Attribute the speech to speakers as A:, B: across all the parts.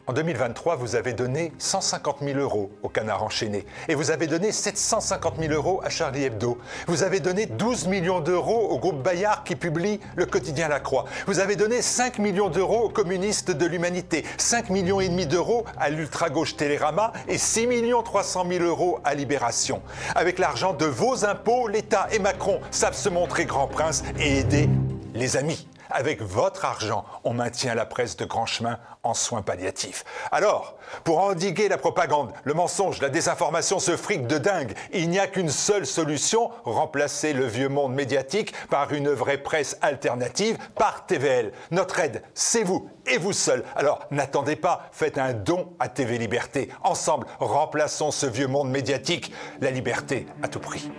A: En 2023, vous avez donné 150 000 € au Canard enchaîné. Et vous avez donné 750 000 € à Charlie Hebdo. Vous avez donné 12 millions d'euros au groupe Bayard qui publie le quotidien La Croix. Vous avez donné 5 millions d'euros aux communistes de l'Humanité, 5,5 millions d'euros à l'ultra-gauche Télérama et 6 300 000 € à Libération. Avec l'argent de vos impôts, l'État et Macron savent se montrer grand prince et aider les amis. Avec votre argent, on maintient la presse de grand chemin en soins palliatifs. Alors, pour endiguer la propagande, le mensonge, la désinformation, ce fric de dingue, il n'y a qu'une seule solution, remplacer le vieux monde médiatique par une vraie presse alternative, par TVL. Notre aide, c'est vous et vous seul. Alors, n'attendez pas, faites un don à TV Liberté. Ensemble, remplaçons ce vieux monde médiatique, la liberté à tout prix.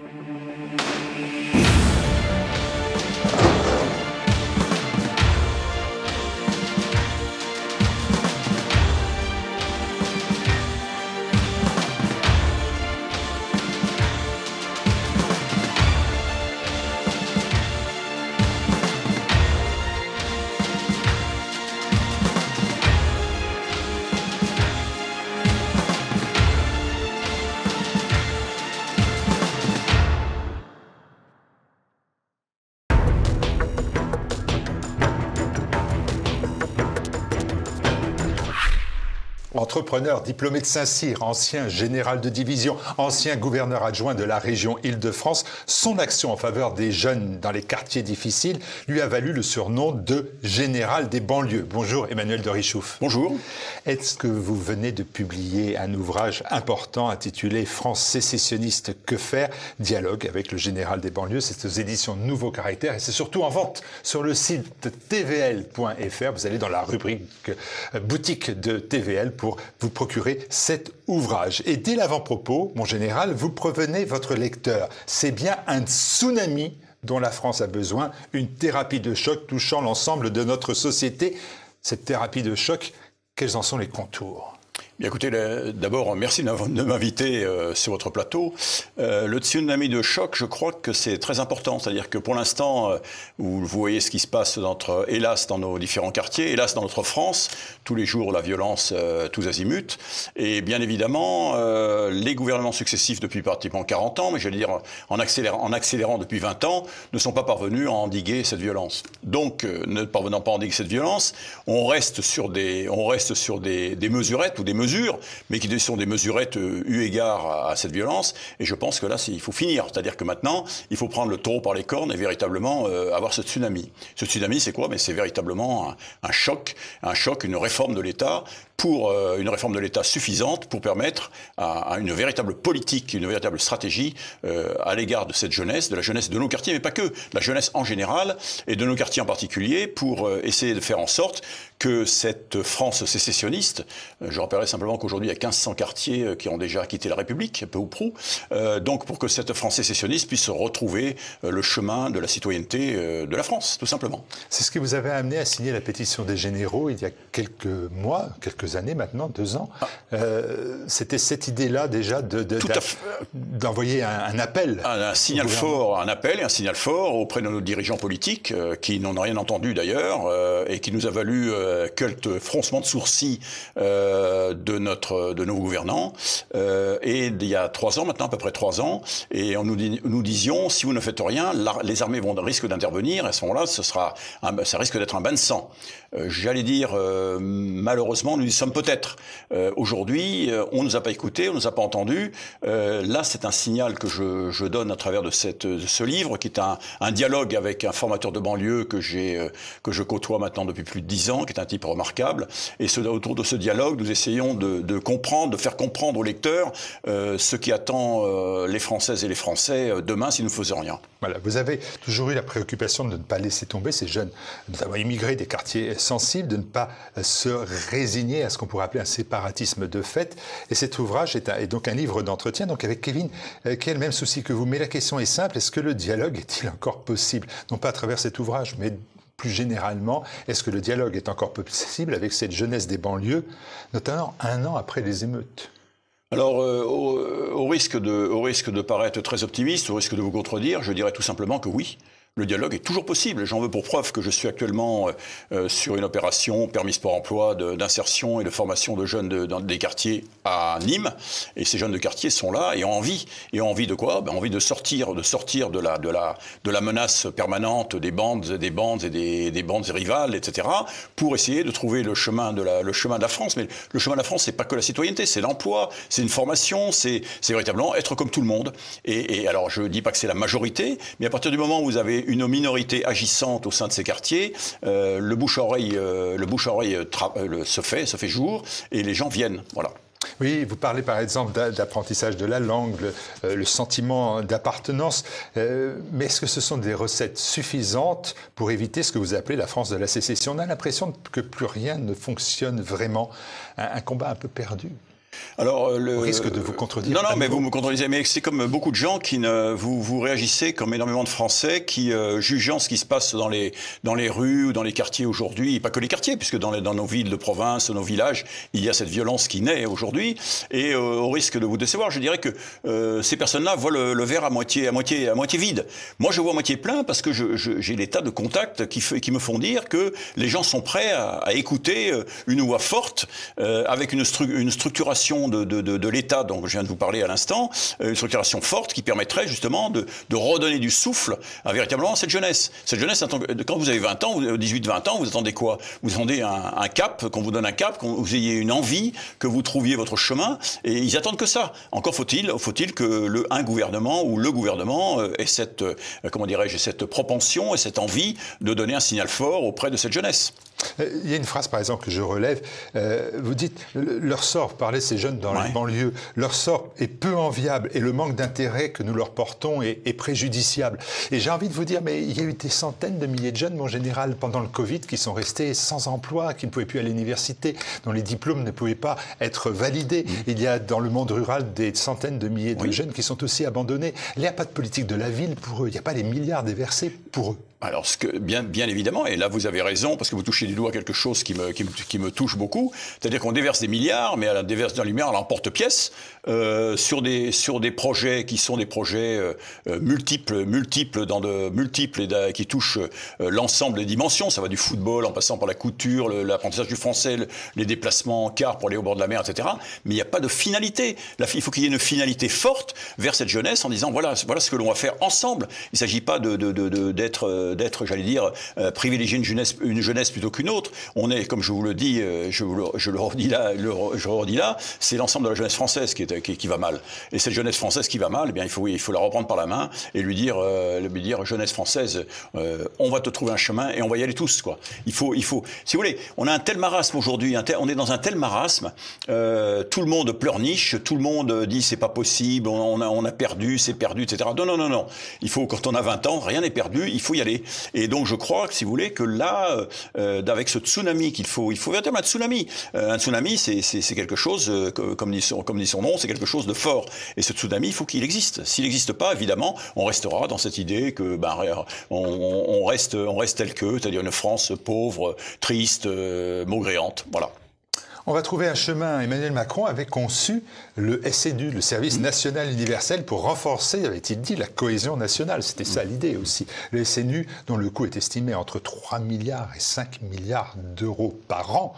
A: Entrepreneur, diplômé de Saint-Cyr, ancien général de division, ancien gouverneur adjoint de la région Île-de-France, son action en faveur des jeunes dans les quartiers difficiles lui a valu le surnom de général des banlieues. Bonjour Emmanuel de Richouf.
B: Bonjour.
A: Est-ce que vous venez de publier un ouvrage important intitulé « France sécessionniste, que faire ?» Dialogue avec le général des banlieues. C'est aux éditions Nouveau Caractère et c'est surtout en vente sur le site tvl.fr. Vous allez dans la rubrique boutique de TVL pour vous procurer cet ouvrage. Et dès l'avant-propos, mon général, vous prévenez votre lecteur. C'est bien un tsunami dont la France a besoin, une thérapie de choc touchant l'ensemble de notre société. Cette thérapie de choc, quels en sont les contours ?
B: Bien, écoutez, d'abord, merci de m'inviter sur votre plateau. Le tsunami de choc, je crois que c'est très important. C'est-à-dire que pour l'instant, vous voyez ce qui se passe, hélas, dans nos différents quartiers, hélas, dans notre France, tous les jours, la violence tous azimuts. Et bien évidemment, les gouvernements successifs depuis pratiquement 40 ans, mais j'allais dire en accélérant depuis 20 ans, ne sont pas parvenus à endiguer cette violence. Donc, ne parvenant pas à endiguer cette violence, on reste sur des mesurettes ou des mesures, mais qui sont des mesurettes eu égard à cette violence. Et je pense que là, il faut finir. C'est-à-dire que maintenant, il faut prendre le taureau par les cornes et véritablement avoir ce tsunami. Ce tsunami, c'est quoi? Mais c'est véritablement un choc, une réforme de l'État, pour une réforme de l'État suffisante pour permettre à une véritable politique, une véritable stratégie à l'égard de cette jeunesse, de la jeunesse de nos quartiers, mais pas que, de la jeunesse en général et de nos quartiers en particulier, pour essayer de faire en sorte que cette France sécessionniste, je rappellerai simplement qu'aujourd'hui il y a 1500 quartiers qui ont déjà quitté la République, peu ou prou, donc pour que cette France sécessionniste puisse retrouver le chemin de la citoyenneté de la France, tout simplement.
A: C'est ce qui vous avait amené à signer la pétition des généraux il y a quelques mois, quelques années maintenant, 2 ans. C'était cette idée-là déjà d'envoyer un appel.
B: Un signal fort, un appel et un signal fort auprès de nos dirigeants politiques qui n'en ont rien entendu d'ailleurs et qui nous a valu quelques froncements de sourcils de nos gouvernants. Et il y a 3 ans maintenant, à peu près 3 ans, et nous disions, si vous ne faites rien, les armées risquent d'intervenir, et à ce moment-là, ça risque d'être un bain de sang. J'allais dire, malheureusement, nous y sommes peut-être. Aujourd'hui, on ne nous a pas écoutés, on ne nous a pas entendus. Là, c'est un signal que je donne à travers de ce livre, qui est un dialogue avec un formateur de banlieue que je côtoie maintenant depuis plus de 10 ans, qui est un type remarquable. Et autour de ce dialogue, nous essayons de comprendre, de faire comprendre aux lecteurs ce qui attend les Françaises et les Français demain si nous ne faisions rien.
A: Voilà, vous avez toujours eu la préoccupation de ne pas laisser tomber ces jeunes, notamment immigrés des quartiers sensibles, de ne pas se résigner à ce qu'on pourrait appeler un séparatisme de fait. Et cet ouvrage est donc un livre d'entretien, donc avec Kevin, qui a le même souci que vous. Mais la question est simple, est-ce que le dialogue est-il encore possible? Non pas à travers cet ouvrage, mais plus généralement, est-ce que le dialogue est encore possible avec cette jeunesse des banlieues, notamment 1 an après les émeutes?
B: Alors, au risque de paraître très optimiste, au risque de vous contredire, je dirais tout simplement que oui. Le dialogue est toujours possible. J'en veux pour preuve que je suis actuellement sur une opération permis sport-emploi d'insertion et de formation de jeunes dans des quartiers à Nîmes. Et ces jeunes de quartier sont là et ont envie. Et ont envie de quoi? Envie de sortir de la menace permanente des bandes et des bandes rivales, etc. pour essayer de trouver le chemin de la France. Mais le chemin de la France, c'est pas que la citoyenneté, c'est l'emploi, c'est une formation, c'est véritablement être comme tout le monde. Et alors, je dis pas que c'est la majorité, mais à partir du moment où vous avez une minorité agissante au sein de ces quartiers, le bouche-à-oreille se fait jour et les gens viennent. Voilà.
A: Oui, vous parlez par exemple d'apprentissage de la langue, le sentiment d'appartenance, mais est-ce que ce sont des recettes suffisantes pour éviter ce que vous appelez la France de la sécession? On a l'impression que plus rien ne fonctionne vraiment, un combat un peu perdu.
B: Alors,
A: au risque de vous contredire.
B: Non, mais vous me contredisez. Mais c'est comme beaucoup de gens qui vous réagissez comme énormément de Français qui, jugeant ce qui se passe dans les rues ou dans les quartiers aujourd'hui, et pas que les quartiers, puisque dans nos villes de province, nos villages, il y a cette violence qui naît aujourd'hui. Et au risque de vous décevoir, je dirais que ces personnes-là voient le verre à moitié vide. Moi, je vois à moitié plein parce que j'ai des tas de contacts qui me font dire que les gens sont prêts à écouter une voix forte avec une structuration de l'État dont je viens de vous parler à l'instant, une structuration forte qui permettrait justement de redonner du souffle à véritablement cette jeunesse. Cette jeunesse, quand vous avez 20 ans, 18-20 ans, vous attendez quoi? Vous attendez un cap, qu'on vous donne un cap, que vous ayez une envie, que vous trouviez votre chemin, et ils attendent que ça. Encore faut-il que un gouvernement ou le gouvernement ait cette propension et cette envie de donner un signal fort auprès de cette jeunesse.
A: Il y a une phrase, par exemple, que je relève. Vous dites, leur sort, vous parlez de ces jeunes dans les banlieues, leur sort est peu enviable et le manque d'intérêt que nous leur portons est préjudiciable. Et j'ai envie de vous dire, mais il y a eu des centaines de milliers de jeunes, en général, pendant le Covid, qui sont restés sans emploi, qui ne pouvaient plus aller à l'université, dont les diplômes ne pouvaient pas être validés. Il y a dans le monde rural des centaines de milliers de jeunes qui sont aussi abandonnés. Il n'y a pas de politique de la ville pour eux, il n'y a pas les milliards déversés pour eux.
B: Alors, bien évidemment, et là vous avez raison, parce que vous touchez du doigt quelque chose qui me touche beaucoup, c'est-à-dire qu'on déverse des milliards, mais à la déverse d'un milliard à l'emporte-pièce, sur des projets qui sont des projets multiples, et qui touchent l'ensemble des dimensions. Ça va du football, en passant par la couture, l'apprentissage du français, les déplacements en car pour aller au bord de la mer, etc. Mais il n'y a pas de finalité. Il faut qu'il y ait une finalité forte vers cette jeunesse en disant voilà ce que l'on va faire ensemble. Il ne s'agit pas d'être, j'allais dire, privilégier une jeunesse plutôt qu'une autre. On est, comme je vous le dis, je le redis là, c'est l'ensemble de la jeunesse française qui va mal. Et cette jeunesse française qui va mal, eh bien, il faut la reprendre par la main et lui dire, jeunesse française, on va te trouver un chemin et on va y aller tous, quoi. Il faut, si vous voulez, on a un tel marasme aujourd'hui, on est dans un tel marasme, tout le monde pleurniche, tout le monde dit c'est pas possible, on a perdu, c'est perdu, etc. Non. Il faut, quand on a 20 ans, rien n'est perdu, il faut y aller. Et donc je crois que, si vous voulez, que là, avec ce tsunami il faut véritablement un tsunami. Un tsunami, c'est quelque chose, comme dit son nom, c'est quelque chose de fort. Et ce tsunami, il faut qu'il existe. S'il n'existe pas, évidemment, on restera dans cette idée que on reste tel que, c'est-à-dire une France pauvre, triste, maugréante. Voilà.
A: On va trouver un chemin. Emmanuel Macron avait conçu le SNU, le Service National Universel, pour renforcer, avait-il dit, la cohésion nationale. C'était ça l'idée aussi. Le SNU, dont le coût est estimé entre 3 milliards et 5 milliards d'euros par an,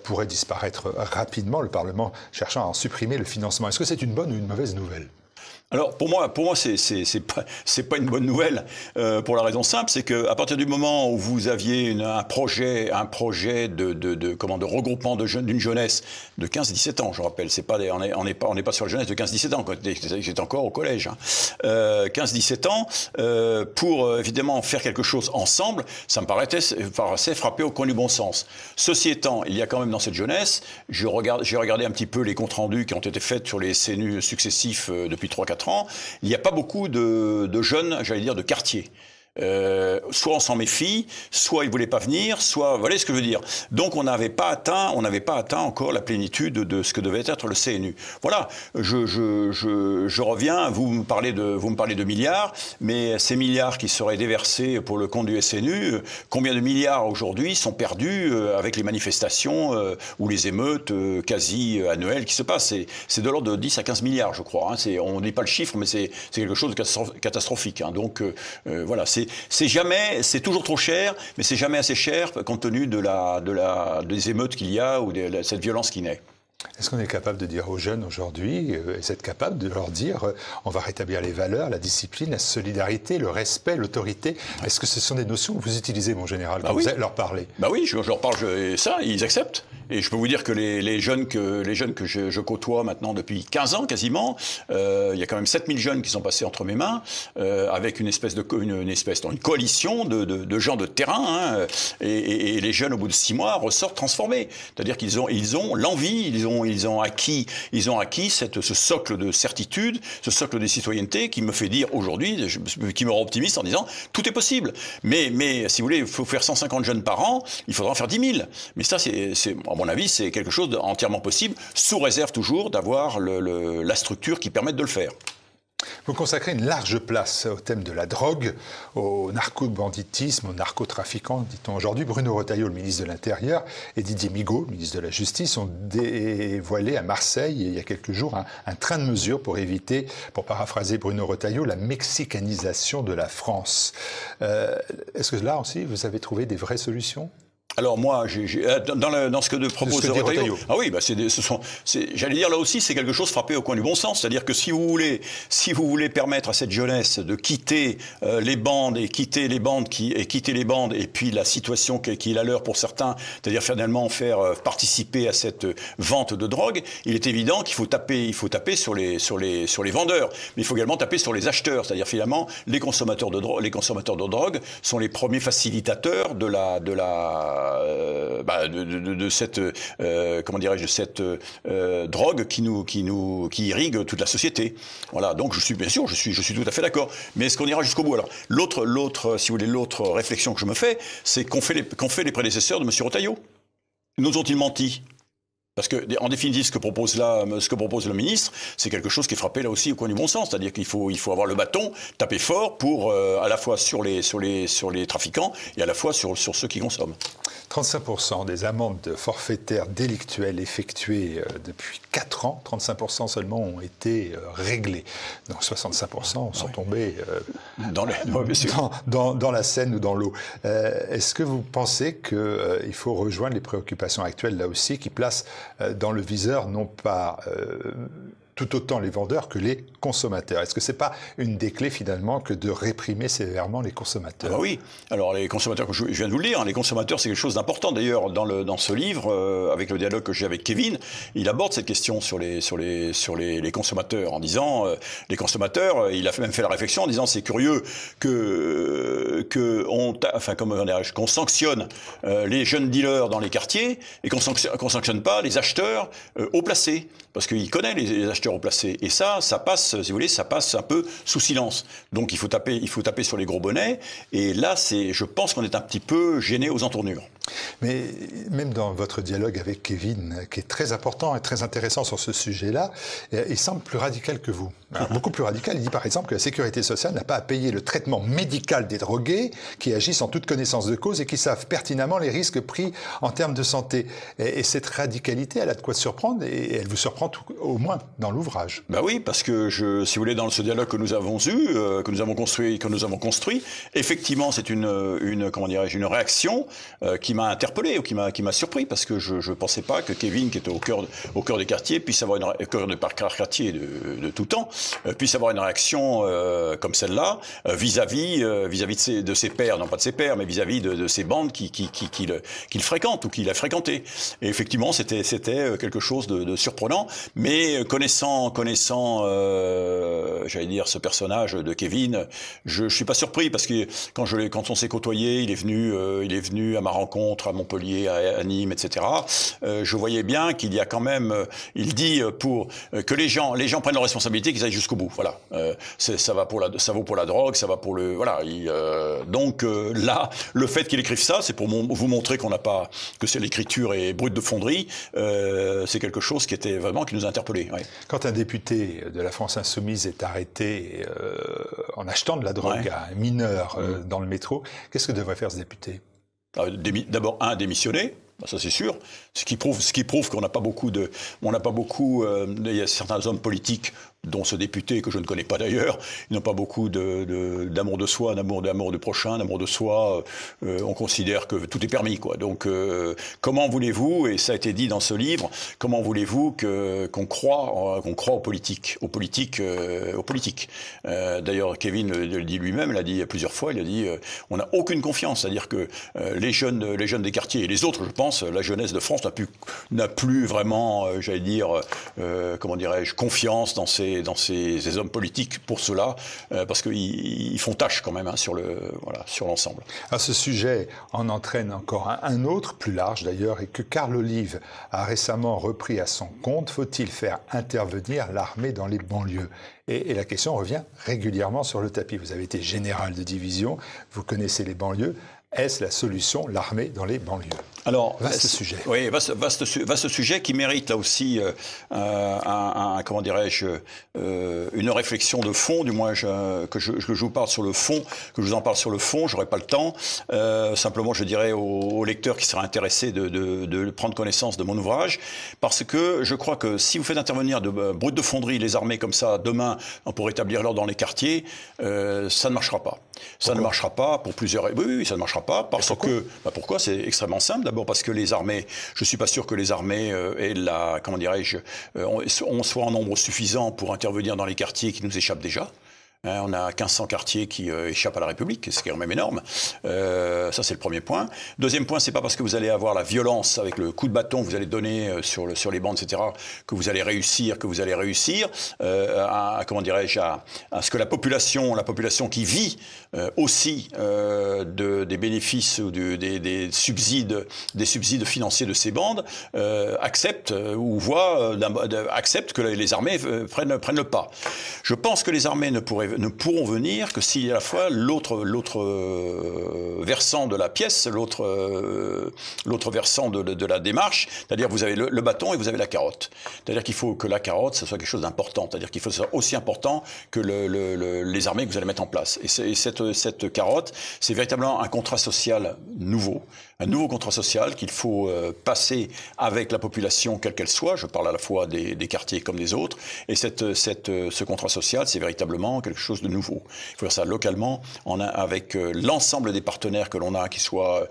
A: pourrait disparaître rapidement, le Parlement cherchant à en supprimer le financement. Est-ce que c'est une bonne ou une mauvaise nouvelle ?
B: Alors pour moi c'est pas une bonne nouvelle pour la raison simple, c'est que à partir du moment où vous aviez un projet de regroupement d'une jeunesse de 15-17 ans, je rappelle, on n'est pas sur la jeunesse de 15-17 ans, j'étais encore au collège, 15-17 ans, pour évidemment faire quelque chose ensemble, ça me paraissait frapper au coin du bon sens. Ceci étant, il y a quand même dans cette jeunesse, j'ai regardé un petit peu les comptes rendus qui ont été faits sur les CNU successifs depuis 3-4 ans, il n'y a pas beaucoup de jeunes, j'allais dire, de quartier. Soit on s'en méfie, soit ils voulaient pas venir, soit, vous voyez ce que je veux dire. Donc on n'avait pas atteint encore la plénitude de ce que devait être le CNU. Voilà, je reviens, vous me parlez de milliards, mais ces milliards qui seraient déversés pour le compte du SNU, combien de milliards aujourd'hui sont perdus avec les manifestations ou les émeutes quasi annuelles qui se passent? C'est de l'ordre de 10 à 15 milliards, je crois. On ne dit pas le chiffre, mais c'est quelque chose de catastrophique. Donc voilà, c'est c'est toujours trop cher, mais c'est jamais assez cher compte tenu des émeutes qu'il y a ou de cette violence qui naît.
A: Est-ce qu'on est capable de dire aux jeunes aujourd'hui, est-ce être capable de leur dire on va rétablir les valeurs, la discipline, la solidarité, le respect, l'autorité? Est-ce que ce sont des notions que vous utilisez, mon général, quand vous leur parlez?
B: Bah oui, je leur parle, et ça, ils acceptent. Et je peux vous dire que les jeunes que je côtoie maintenant depuis 15 ans quasiment, il y a quand même 7000 jeunes qui sont passés entre mes mains, avec une coalition de gens de terrain, hein, et les jeunes, au bout de 6 mois, ressortent transformés. C'est-à-dire qu'ils ont l'envie, ils ont acquis ce socle de certitude, ce socle de citoyenneté qui me fait dire aujourd'hui, qui me rend optimiste en disant tout est possible. Mais si vous voulez, il faut faire 150 jeunes par an, il faudra en faire 10 000. Mais ça, à mon avis, c'est quelque chose d'entièrement possible, sous réserve toujours d'avoir la structure qui permette de le faire.
A: Vous consacrez une large place au thème de la drogue, au narco-banditisme, aux narcotrafiquants, dit-on aujourd'hui. Bruno Retailleau, le ministre de l'Intérieur, et Didier Migaud, le ministre de la Justice, ont dévoilé à Marseille, il y a quelques jours, un train de mesures pour éviter, pour paraphraser Bruno Retailleau, la mexicanisation de la France. Est-ce que là aussi, vous avez trouvé des vraies solutions ?
B: Alors moi, dans ce que propose Retailleau, ah oui, bah j'allais dire là aussi, c'est quelque chose frappé au coin du bon sens, c'est-à-dire que si vous voulez permettre à cette jeunesse de quitter les bandes et quitter les bandes et puis la situation qui est la leur pour certains, c'est-à-dire finalement faire participer à cette vente de drogue, il est évident qu'il faut taper sur les vendeurs, mais il faut également taper sur les acheteurs, c'est-à-dire finalement les consommateurs de drogue sont les premiers facilitateurs de cette drogue qui irrigue toute la société. Voilà. Donc je suis tout à fait d'accord. Mais est-ce qu'on ira jusqu'au bout? Alors l'autre réflexion que je me fais, c'est qu'ont fait les prédécesseurs de M. Retailleau. Nous ont-ils menti? Parce que, en définitive, ce que propose le ministre, c'est quelque chose qui est frappé là aussi au coin du bon sens. C'est-à-dire qu'il faut avoir le bâton, taper fort pour, à la fois sur les trafiquants et à la fois sur ceux qui consomment. 35%
A: des amendes forfaitaires délictuelles effectuées depuis 4 ans, 35% seulement ont été réglées. Donc 65% sont tombés dans la Seine ou dans l'eau. Est-ce que vous pensez qu'il faut rejoindre les préoccupations actuelles là aussi qui placent dans le viseur non pas tout autant les vendeurs que les consommateurs? Est-ce que c'est pas une des clés finalement que de réprimer sévèrement les consommateurs?
B: Ah bah oui. Alors les consommateurs, je viens de vous le dire, hein, les consommateurs c'est quelque chose d'important. D'ailleurs dans ce livre, avec le dialogue que j'ai avec Kevin, il aborde cette question sur les consommateurs en disant les consommateurs, il a même fait la réflexion en disant c'est curieux qu'on sanctionne les jeunes dealers dans les quartiers et qu'on sanctionne pas les acheteurs haut placés, parce qu'il connaît les acheteurs haut placés. Et ça passe, si vous voulez, ça passe un peu sous silence. Donc il faut taper sur les gros bonnets. Et là, je pense qu'on est un petit peu gêné aux entournures.
A: Mais même dans votre dialogue avec Kevin, qui est très important et très intéressant sur ce sujet-là, il semble plus radical que vous. Alors, beaucoup plus radical. Il dit par exemple que la sécurité sociale n'a pas à payer le traitement médical des drogués qui agissent en toute connaissance de cause et qui savent pertinemment les risques pris en termes de santé. Et cette radicalité, elle a de quoi surprendre, et elle vous surprend au moins dans l'ouvrage.
B: Bah oui, parce que si vous voulez, dans ce dialogue que nous avons eu, que nous avons construit, effectivement, c'est une réaction qui m'a interpellé ou qui m'a surpris, parce que je pensais pas que Kevin, qui était au cœur des quartiers, puisse avoir au cœur de quartier de tout temps, puisse avoir une réaction comme celle-là vis-à-vis de ses pairs, non pas de ses pairs, mais vis-à-vis de ces bandes qu'il fréquente ou qu'il a fréquenté. Et effectivement, c'était quelque chose de surprenant, mais connaissant j'allais dire ce personnage de Kevin, je suis pas surpris, parce que quand on s'est côtoyé, il est venu à ma rencontre à Montpellier, à Nîmes, etc. Je voyais bien qu'il y a quand même, il dit pour que les gens prennent leurs responsabilités, qu'ils aillent jusqu'au bout. Voilà, ça vaut pour la drogue, ça va pour le voilà. Donc là, le fait qu'il écrive ça, c'est pour vous montrer que c'est l'écriture est brute de fonderie. C'est quelque chose qui nous a interpellés. Ouais.
A: Quand un député de la France Insoumise est arrêté en achetant de la drogue à un mineur dans le métro, qu'est-ce que devrait faire ce député?
B: D'abord, démissionner. Ça c'est sûr. Ce qui prouve qu'on n'a pas beaucoup il y a certains hommes politiques dont ce député que je ne connais pas d'ailleurs. Ils n'ont pas beaucoup d'amour de soi, d'amour du prochain, d'amour de soi. On considère que tout est permis, quoi. Donc, comment voulez-vous, et ça a été dit dans ce livre, comment voulez-vous qu'on croit aux politiques, D'ailleurs, Kevin le dit lui-même, l'a dit plusieurs fois. Il a dit, on n'a aucune confiance, c'est-à-dire que les jeunes des quartiers et les autres, je pense, la jeunesse de France n'a plus vraiment, j'allais dire, comment dirais-je, confiance dans ces hommes politiques pour cela, parce qu'ils font tâche quand même sur l'ensemble.
A: Ce sujet en entraîne encore un autre, plus large d'ailleurs, et que Carl Olive a récemment repris à son compte. Faut-il faire intervenir l'armée dans les banlieues ? Et la question revient régulièrement sur le tapis. Vous avez été général de division, vous connaissez les banlieues. Est-ce la solution, l'armée dans les banlieues ?
B: Alors,
A: vaste sujet.
B: Oui, vaste sujet qui mérite là aussi comment dirais-je, une réflexion de fond, du moins que je vous parle sur le fond, que je vous en parle sur le fond, j'aurai pas le temps. Simplement, je dirais aux lecteurs qui seraient intéressés de prendre connaissance de mon ouvrage, parce que je crois que si vous faites intervenir de brutes de fonderie les armées comme ça demain pour établir l'ordre dans les quartiers, ça ne marchera pas. Ça ne marchera pas pour plusieurs. Oui, ça ne marchera pas parce que. Pourquoi ? C'est extrêmement simple. D'abord parce que les armées, je suis pas sûr que les armées aient comment dirais-je, on soit en nombre suffisant pour intervenir dans les quartiers qui nous échappent déjà. On a 1500 quartiers qui échappent à la République, ce qui est quand même énorme. Ça, c'est le premier point. Deuxième point, c'est pas parce que vous allez avoir la violence avec le coup de bâton que vous allez donner sur les bandes, etc., que vous allez réussir, comment dirais-je, à ce que la population qui vit aussi des bénéfices ou des subsides financiers de ces bandes accepte que les armées prennent le pas. Je pense que les armées ne pourront venir que si à la fois l'autre versant de la pièce, l'autre versant de la démarche, c'est-à-dire vous avez le bâton et vous avez la carotte. C'est-à-dire qu'il faut que la carotte, ce soit quelque chose d'important. C'est-à-dire qu'il faut que ce soit aussi important que les armées que vous allez mettre en place. Et cette carotte, c'est véritablement un contrat social nouveau. Un nouveau contrat social qu'il faut passer avec la population, quelle qu'elle soit. Je parle à la fois des quartiers comme des autres. Et ce contrat social, c'est véritablement quelque chose de nouveau. Il faut faire ça localement, avec l'ensemble des partenaires que l'on a, qu'ils soient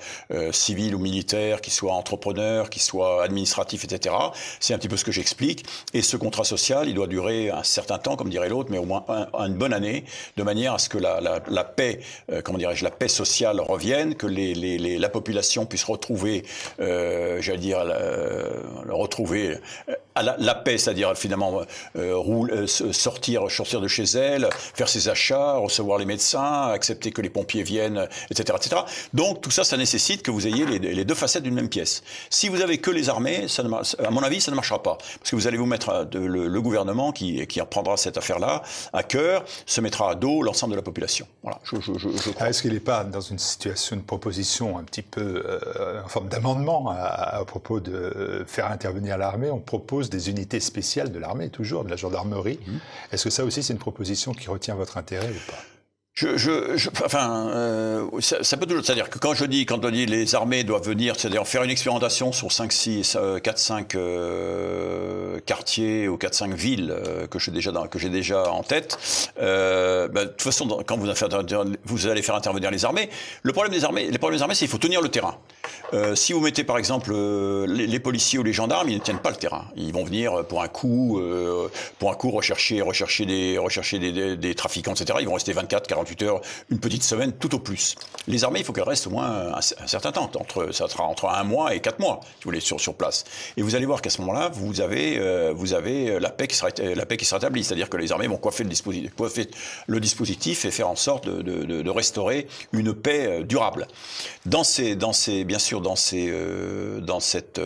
B: civils ou militaires, qu'ils soient entrepreneurs, qu'ils soient administratifs, etc. C'est un petit peu ce que j'explique. Et ce contrat social, il doit durer un certain temps, comme dirait l'autre, mais au moins une bonne année, de manière à ce que la paix, comment dirais-je, la paix sociale revienne, que la population puisse retrouver, j'allais dire, retrouver la paix, c'est-à-dire finalement sortir de chez elle, faire ses achats, recevoir les médecins, accepter que les pompiers viennent, etc., etc. Donc tout ça, ça nécessite que vous ayez les deux facettes d'une même pièce. Si vous avez que les armées, à mon avis, ça ne marchera pas, parce que vous allez vous mettre le gouvernement qui prendra cette affaire-là à cœur, se mettra à dos l'ensemble de la population. Voilà. Je crois.
A: Est-ce qu'il n'est pas dans une situation de proposition un petit peu en forme d'amendement à propos de faire intervenir l'armée? On propose des unités spéciales de l'armée, toujours de la gendarmerie. Est-ce que ça aussi c'est une proposition qui retient votre intérêt ou pas?
B: Ça peut toujours, c'est-à-dire que quand on dit les armées doivent venir, c'est-à-dire faire une expérimentation sur 4-5 quartiers ou 4-5 villes que j'ai déjà en tête, de toute façon, quand vous allez faire intervenir les armées, les problèmes des armées, c'est qu'il faut tenir le terrain. Si vous mettez par exemple les policiers ou les gendarmes, ils ne tiennent pas le terrain. Ils vont venir pour un coup rechercher des trafiquants, etc. Ils vont rester 24-48 heures, une petite semaine, tout au plus. Les armées, il faut qu'elles restent au moins un certain temps. Ça sera entre 1 mois et 4 mois, si vous voulez, sur place. Et vous allez voir qu'à ce moment-là, vous avez la paix qui sera établie. C'est-à-dire que les armées vont coiffer le dispositif et faire en sorte de restaurer une paix durable. Dans cette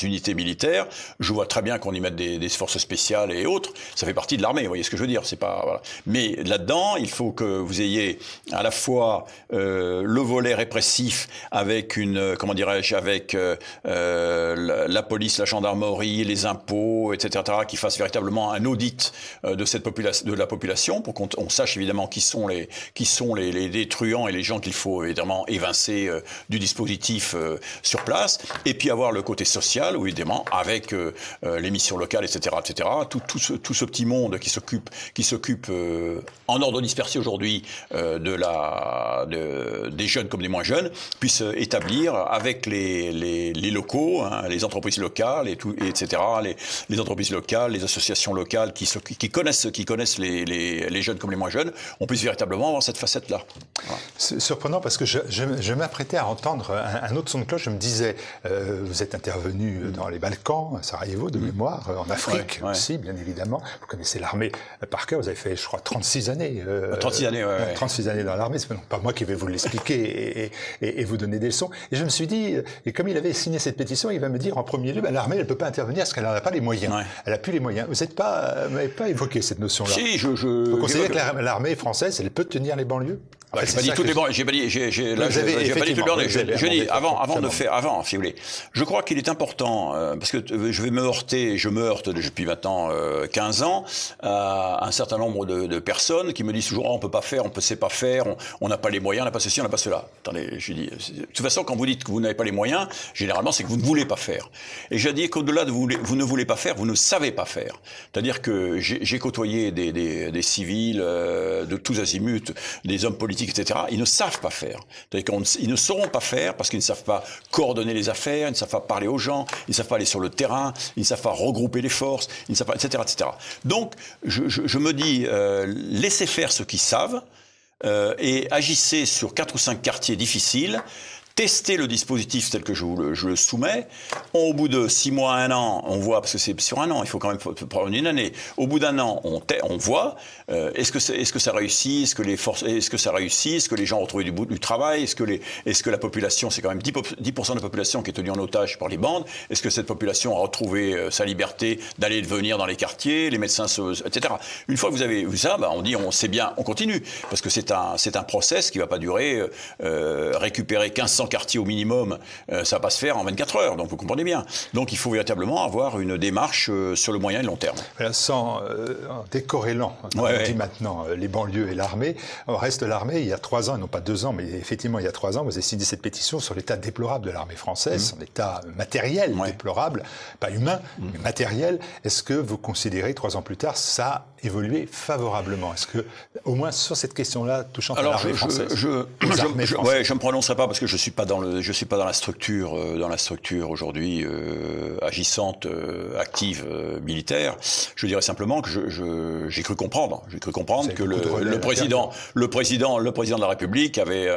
B: unité militaire, je vois très bien qu'on y mette des forces spéciales et autres. Ça fait partie de l'armée, vous voyez ce que je veux dire. C'est pas, voilà. Mais là-dedans, il faut que vous ayez à la fois le volet répressif avec comment dirais-je, avec la police, la gendarmerie, les impôts, etc., qui fassent véritablement un audit de la population pour qu'on sache évidemment qui sont les truands et les gens qu'il faut évidemment évincer du dispositif sur place, et puis avoir le côté social, évidemment, avec les missions locales, etc., etc. Tout ce petit monde qui s'occupe en ordre dispersé aujourd'hui des jeunes comme des moins jeunes, puisse établir avec les locaux, hein, les entreprises locales, etc., les entreprises locales, les associations locales qui connaissent les jeunes comme les moins jeunes, on puisse véritablement avoir cette facette-là. Voilà.
A: C'est surprenant parce que je m'apprêtais à entendre un autre son de cloche. Je me disais, vous êtes intervenu dans les Balkans, à Sarajevo, de mémoire, en Afrique aussi, bien évidemment. Vous connaissez l'armée par cœur, vous avez fait, je crois, 36 années.
B: 36 années,
A: 36 années dans l'armée, c'est pas moi qui vais vous l'expliquer et vous donner des leçons. Et je me suis dit, et comme il avait signé cette pétition, il va me dire en premier lieu, l'armée, elle ne peut pas intervenir parce qu'elle n'en a pas les moyens. Ouais. Elle n'a plus les moyens. Vous n'avez pas évoqué cette notion-là.
B: Si,
A: vous considérez que l'armée française, elle peut tenir les banlieues?
B: J'ai pas dit toutes les banlieues. J'ai pas dit toutes les banlieues. Je dis avant, si vous voulez. Je crois qu'il est important parce que je me heurte depuis maintenant 15 ans à un certain nombre de personnes qui me disent toujours on peut pas faire, on ne sait pas faire, on n'a pas les moyens, on n'a pas ceci, on n'a pas cela. Attendez, je dis de toute façon quand vous dites que vous n'avez pas les moyens, généralement c'est que vous ne voulez pas faire. Et je dis qu'au-delà de vous ne voulez pas faire, vous ne savez pas faire. C'est-à-dire que j'ai côtoyé des civils de tous azimuts, des hommes politiques, etc. Ils ne savent pas faire. C'est-à-dire qu'ils ne sauront pas faire parce qu'ils ne savent pas coordonner les affaires, ils ne savent pas parler aux gens, ils ne savent pas aller sur le terrain, ils ne savent pas regrouper les forces, ils ne savent pas, etc., etc. Donc, je me dis, laissez faire ceux qui savent et agissez sur 4 ou 5 quartiers difficiles. Tester le dispositif tel que je le soumets. Au bout de 6 mois, 1 an, on voit, parce que c'est sur 1 an, il faut quand même prendre une année. Au bout d'1 an, on voit, est-ce que ça réussit, est-ce que ça réussit, est-ce que les gens ont retrouvé du travail, est-ce que la population, c'est quand même 10% de la population qui est tenue en otage par les bandes, est-ce que cette population a retrouvé sa liberté d'aller et de venir dans les quartiers, les médecins, etc. Une fois que vous avez vu ça, on dit, c'est bien, on continue, parce que c'est un process qui va pas durer, récupérer 1500 quartiers au minimum, ça va pas se faire en 24 heures, donc vous comprenez bien. Donc il faut véritablement avoir une démarche sur le moyen et long terme.
A: Voilà, sans décorrélant, on dit maintenant, les banlieues et l'armée. Reste l'armée, il y a 3 ans, et non pas 2 ans, mais effectivement il y a 3 ans, vous avez signé cette pétition sur l'état déplorable de l'armée française, son état matériel déplorable, pas humain, mais matériel. Est-ce que vous considérez que 3 ans plus tard, ça a évolué favorablement? Est-ce que, au moins sur cette question-là, touchant à l'armée française,
B: je me prononcerai pas parce que je suis pas dans la structure aujourd'hui agissante, active, militaire. Je dirais simplement que j'ai cru comprendre que le président de la République avait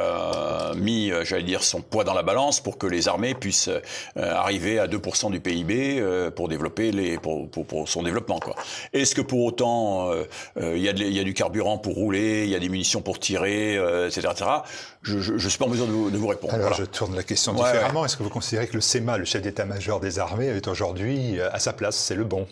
B: mis, j'allais dire, son poids dans la balance pour que les armées puissent arriver à 2% du PIB pour développer pour son développement, quoi. Est-ce que pour autant il y a du carburant pour rouler, il y a des munitions pour tirer, etc., etc. Je suis pas en mesure de vous répondre.
A: Alors je tourne la question différemment. Est-ce que vous considérez que le CEMA, le chef d'état-major des armées, est aujourd'hui à sa place? C'est le bon?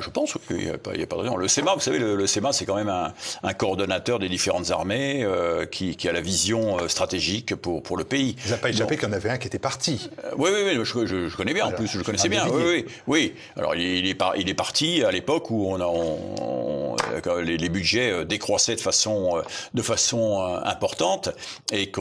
B: Je pense qu'il n'y a pas de raison. Le CEMA, vous savez, le CEMA, c'est quand même un coordonnateur des différentes armées qui a la vision stratégique pour le pays.
A: Il n'a pas échappé qu'il y en avait un qui était parti.
B: Oui, je connais bien. En plus, je le connaissais bien. Oui. Alors, il est parti à l'époque où les budgets décroissaient de façon importante et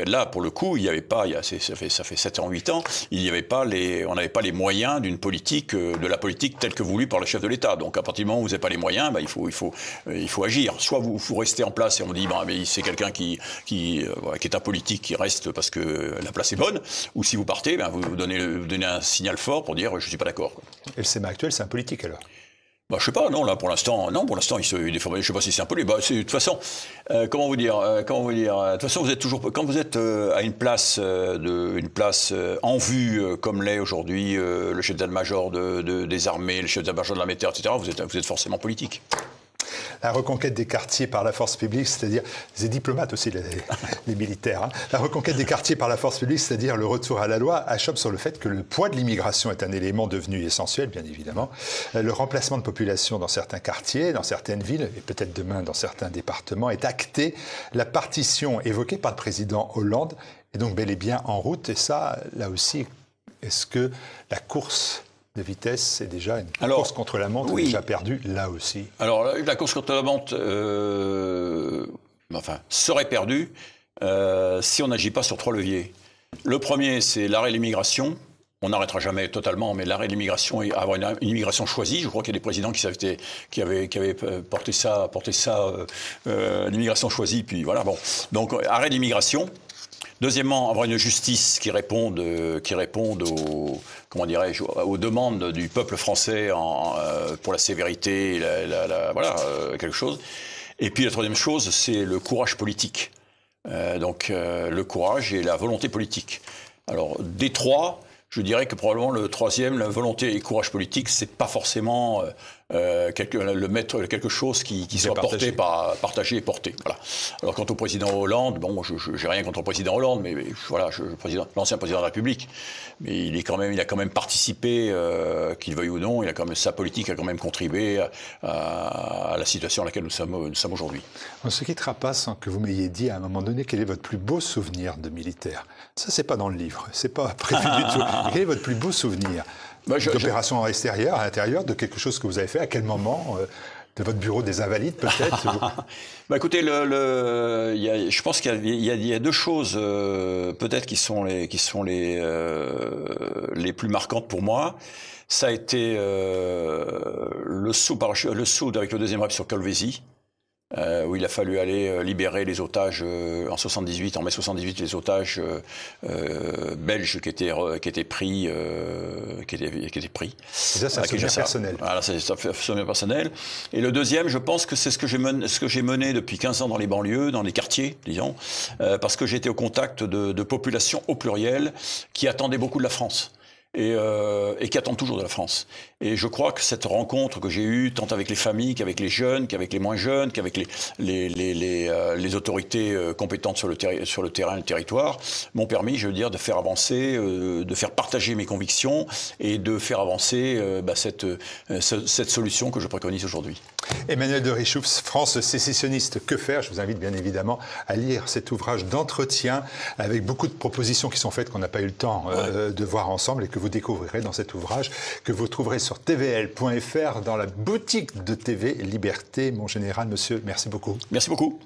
B: là, pour le coup, il n'y avait pas, ça fait 7 ans, 8 ans, on n'avait pas les moyens d'une politique, de la politique telle que voulue par le chef de l'État. Donc à partir du moment où vous n'avez pas les moyens, il faut agir. Soit vous restez en place et on dit mais c'est quelqu'un qui est apolitique qui reste parce que la place est bonne, ou si vous partez, vous donnez un signal fort pour dire je suis pas d'accord.
A: Et le CEMA actuel, c'est un politique alors?
B: Je sais pas, non, là, pour l'instant, il se déforme. Je sais pas si c'est un peu de toute façon, comment vous dire, de toute façon, vous êtes toujours, quand vous êtes à une place en vue, comme l'est aujourd'hui, le chef d'état-major des armées, le chef d'état-major de l'armée de terre, etc., vous êtes forcément politique.
A: La reconquête des quartiers par la force publique, c'est-à-dire les diplomates aussi, les militaires. Hein. La reconquête des quartiers par la force publique, c'est-à-dire le retour à la loi, achoppe sur le fait que le poids de l'immigration est un élément devenu essentiel, bien évidemment. Le remplacement de population dans certains quartiers, dans certaines villes, et peut-être demain dans certains départements, est acté. La partition évoquée par le président Hollande est donc bel et bien en route. Et ça, là aussi, est-ce que la course de vitesse est déjà une course contre la montre, déjà perdue là aussi?
B: Alors, la course contre la montre serait perdue si on n'agit pas sur 3 leviers. Le premier, c'est l'arrêt de l'immigration. On n'arrêtera jamais totalement, mais l'arrêt de l'immigration et avoir une immigration choisie. Je crois qu'il y a des présidents qui avaient porté ça, l'immigration choisie. Puis voilà, bon. Donc, arrêt de l'immigration. Deuxièmement, avoir une justice qui réponde aux, comment dirais-je, aux demandes du peuple français pour la sévérité, quelque chose. Et puis la troisième chose, c'est le courage politique. Le courage et la volonté politique. Alors, des trois, je dirais que probablement le troisième, la volonté et le courage politique, c'est pas forcément quelque chose qui soit partagé et porté. Voilà. Alors quant au président Hollande, bon, je n'ai rien contre le président Hollande, mais voilà, l'ancien président de la République, mais il a quand même participé, qu'il veuille ou non, sa politique a quand même contribué à la situation à laquelle nous sommes aujourd'hui.
A: On ne se quittera pas sans que vous m'ayez dit à un moment donné quel est votre plus beau souvenir de militaire. Ça, c'est pas dans le livre, c'est pas prévu du tout. Quel est votre plus beau souvenir d'opération extérieure, à l'intérieur, de quelque chose que vous avez fait? À quel moment de votre bureau des Invalides, peut-être?
B: Écoutez, je pense qu'il y a deux choses, peut-être qui sont les plus marquantes pour moi. Ça a été le saut avec le deuxième rep sur Colvézi. Où il a fallu aller libérer les otages en mai 78, les otages belges qui étaient pris.
A: Ça, c'est un souvenir personnel.
B: Voilà, c'est un souvenir personnel. Et le deuxième, je pense que c'est ce que j'ai mené depuis 15 ans dans les banlieues, dans les quartiers, disons, parce que j'étais au contact de populations au pluriel qui attendaient beaucoup de la France. Et qui attendent toujours de la France. Et je crois que cette rencontre que j'ai eue, tant avec les familles qu'avec les jeunes, qu'avec les moins jeunes, qu'avec les autorités compétentes sur le terrain, le territoire, m'ont permis, je veux dire, de faire avancer, de faire partager mes convictions et de faire avancer cette solution que je préconise aujourd'hui.
A: Emmanuel de Richouf, France sécessionniste, que faire? Je vous invite bien évidemment à lire cet ouvrage d'entretien avec beaucoup de propositions qui sont faites qu'on n'a pas eu le temps de voir ensemble et que vous découvrirez dans cet ouvrage que vous trouverez sur tvl.fr dans la boutique de TV Liberté. Mon général, monsieur, merci beaucoup.
B: Merci beaucoup.